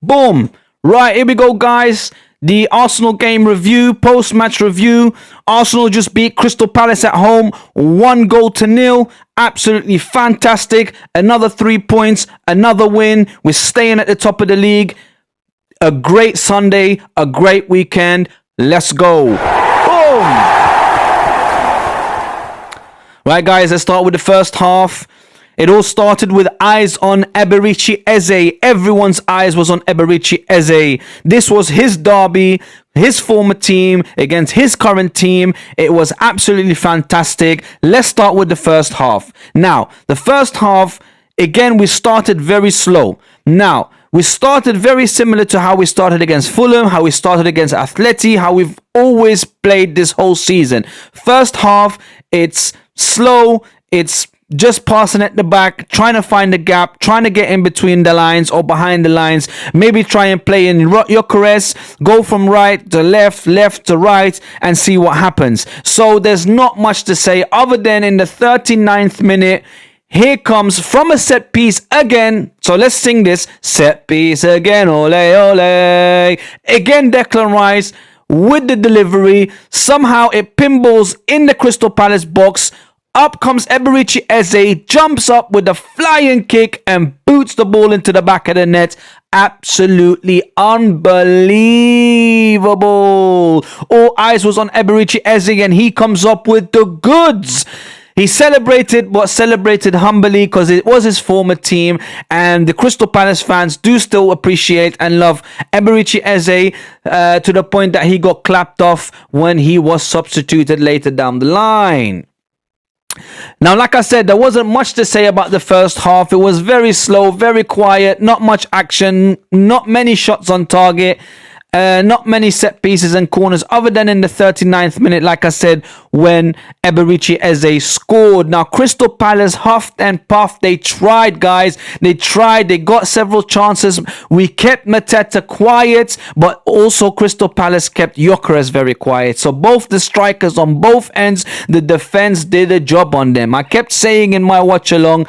Boom. Right, here we go, guys. The Arsenal game review, post-match review. Arsenal just beat Crystal Palace at home, 1-0. Absolutely fantastic. Another 3 points, another win. We're staying at the top of the league. A great Sunday, a great weekend. Let's go. Boom. Right, guys, let's start with the first half. It all started with eyes on Eberechi Eze. Everyone's eyes was on Eberechi Eze. This was his derby, his former team against his current team. It was absolutely fantastic. Let's start with the first half. Now, the first half, again, we started very slow. Now, we started very similar to how we started against Fulham, how we started against Atleti, how we've always played this whole season. First half, it's slow, it's just passing at the back, trying to find the gap, trying to get in between the lines or behind the lines. Maybe try and play in Gyökeres, go from right to left, left to right, and see what happens. So there's not much to say other than in the 39th minute, here comes from a set piece again. So let's sing this. Set piece again, ole, ole. Again, Declan Rice with the delivery. Somehow it pinballs in the Crystal Palace box. Up comes Eberechi Eze, jumps up with a flying kick and boots the ball into the back of the net. Absolutely unbelievable. All eyes was on Eberechi Eze and he comes up with the goods. He celebrated, but celebrated humbly because it was his former team, and the Crystal Palace fans do still appreciate and love Eberechi Eze to the point that he got clapped off when he was substituted later down the line. Now, like I said, there wasn't much to say about the first half. It was very slow, very quiet, not much action, not many shots on target, not many set pieces and corners other than in the 39th minute, like I said, when Eberechi Eze scored. Now, Crystal Palace huffed and puffed. They tried, guys. They tried. They got several chances. We kept Mateta quiet, but also Crystal Palace kept Gyökeres very quiet. So both the strikers on both ends, the defense did a job on them. I kept saying in my watch along,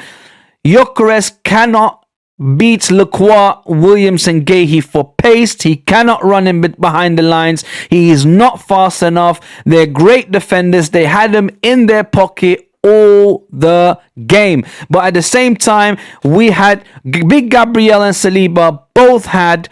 Gyökeres cannot beats Lacroix, Williams and Guéhi for pace. He cannot run in behind the lines. He is not fast enough. They're great defenders. They had him in their pocket all the game. But at the same time, we had Big Gabriel and Saliba both had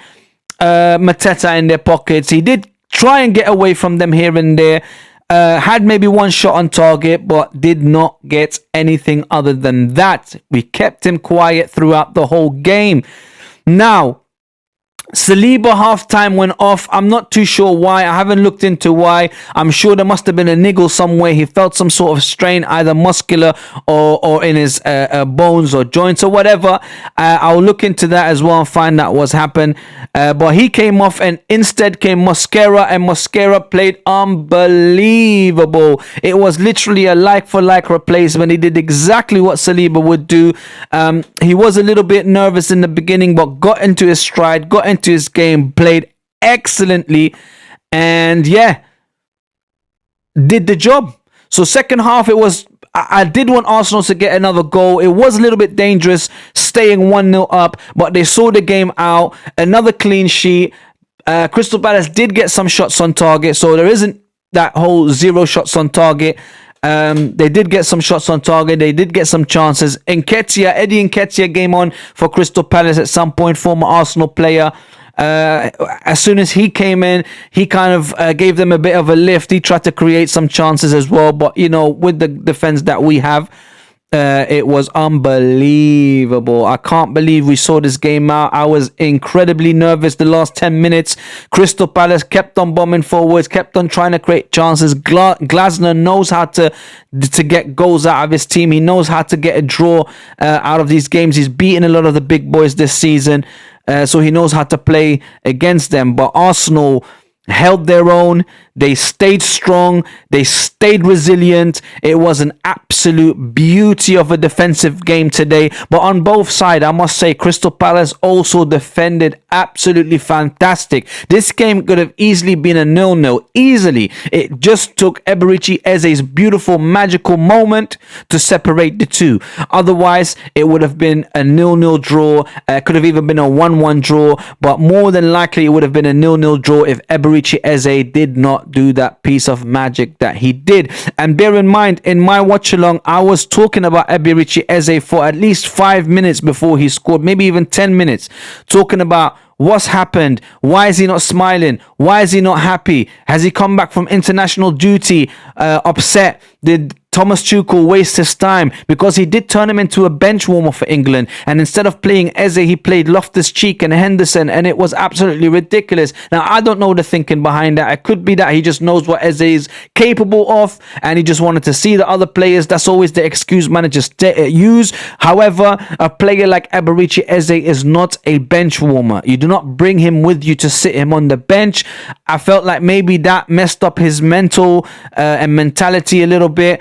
Mateta in their pockets. He did try and get away from them here and there. Had maybe one shot on target, but did not get anything other than that. We kept him quiet throughout the whole game. Now, Saliba halftime went off. I'm not too sure why. I haven't looked into why. I'm sure there must have been a niggle somewhere. He felt some sort of strain, either muscular or in his bones or joints or whatever. I'll look into that as well and find out what's happened. But he came off and instead came Mosquera, and Mosquera played unbelievable. It was literally a like-for-like replacement. He did exactly what Saliba would do. He was a little bit nervous in the beginning, but got into his stride, got into his game, played excellently, and yeah, did the job. So second half, it was, I did want Arsenal to get another goal. It was a little bit dangerous staying 1-0 up, but they saw the game out. Another clean sheet. Crystal Palace did get some shots on target, so there isn't that whole 0 shots on target. They did get some shots on target. They did get some chances. Eddie Nketiah came on for Crystal Palace at some point, former Arsenal player. As soon as he came in, he kind of gave them a bit of a lift. He tried to create some chances as well. But, you know, with the defense that we have, it was unbelievable. I can't believe we saw this game out. I was incredibly nervous the last 10 minutes. Crystal Palace kept on bombing forwards, kept on trying to create chances. Glasner knows how to get goals out of his team. He knows how to get a draw out of these games. He's beaten a lot of the big boys this season, so he knows how to play against them. But Arsenal held their own. They stayed strong. They stayed resilient. It was an absolute beauty of a defensive game today. But on both sides, I must say, Crystal Palace also defended absolutely fantastic. This game could have easily been a 0-0. Easily. It just took Eberechi Eze's beautiful, magical moment to separate the two. Otherwise, it would have been a 0-0 draw. It could have even been a 1-1 draw. But more than likely, it would have been a 0-0 draw if Eberechi Eze did not do that piece of magic that he did. And bear in mind, in my watch along, I was talking about Eberechi Eze for at least 5 minutes before he scored, maybe even 10 minutes, talking about what's happened, why is he not smiling, why is he not happy, has he come back from international duty upset, did Thomas Tuchel waste his time, because he did turn him into a bench warmer for England, and instead of playing Eze, he played Loftus-Cheek and Henderson, and it was absolutely ridiculous. Now, I don't know the thinking behind that. It could be that he just knows what Eze is capable of, and he just wanted to see the other players. That's always the excuse managers use. However, a player like Eberechi Eze is not a bench warmer. You do not bring him with you to sit him on the bench. I felt like maybe that messed up his mental and mentality a little bit.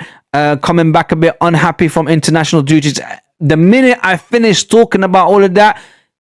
Coming back a bit unhappy from international duties. The minute I finished talking about all of that,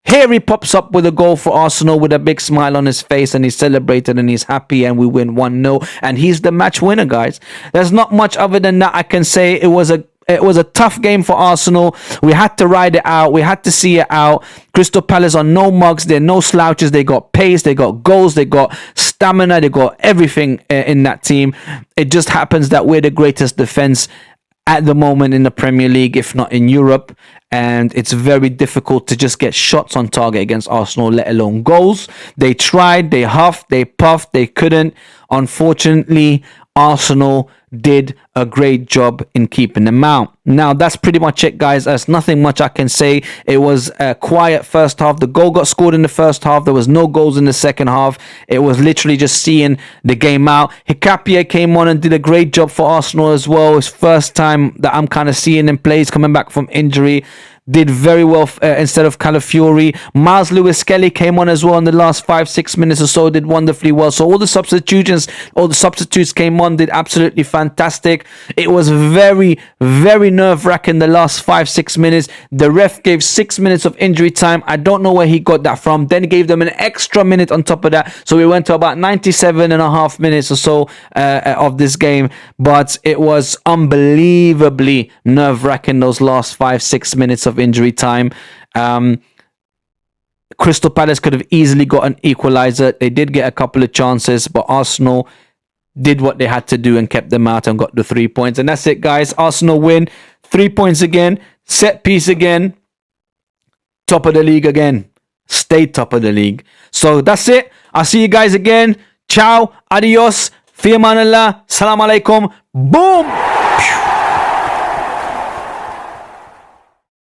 here he pops up with a goal for Arsenal with a big smile on his face, and he's celebrated and he's happy, and we win 1-0, and he's the match winner, guys. There's not much other than that I can say. It was a tough game for Arsenal. We had to ride it out. We had to see it out. Crystal Palace are no mugs. They're no slouches. They got pace. They got goals. They got stamina. They got everything in that team. It just happens that we're the greatest defense at the moment in the Premier League, if not in Europe. And it's very difficult to just get shots on target against Arsenal, let alone goals. They tried. They huffed. They puffed. They couldn't. Unfortunately, Arsenal did a great job in keeping them out. Now, that's pretty much it, guys. There's nothing much I can say. It was a quiet first half. The goal got scored in the first half. There was no goals in the second half. It was literally just seeing the game out. Hicapia came on and did a great job for Arsenal as well. It's first time that I'm kind of seeing him play. He's coming back from injury. Did very well instead of Calafiori. Miles Lewis-Skelly came on as well in the last 5-6 minutes or so. Did wonderfully well. So all the substitutes came on, did absolutely fantastic. It was very, very nerve-wracking the last 5-6 minutes. The ref gave 6 minutes of injury time. I don't know where he got that from. Then he gave them an extra minute on top of that. So we went to about 97.5 minutes or so of this game. But it was unbelievably nerve-wracking those last 5-6 minutes of injury time. Crystal Palace could have easily got an equalizer. They did get a couple of chances, but Arsenal did what they had to do and kept them out and got the 3 points. And that's it, guys. Arsenal win. 3 points again. Set piece again. Top of the league again. Stay top of the league. So that's it. I'll see you guys again. Ciao. Adios. Fi amanillah. Salam alaikum. Boom.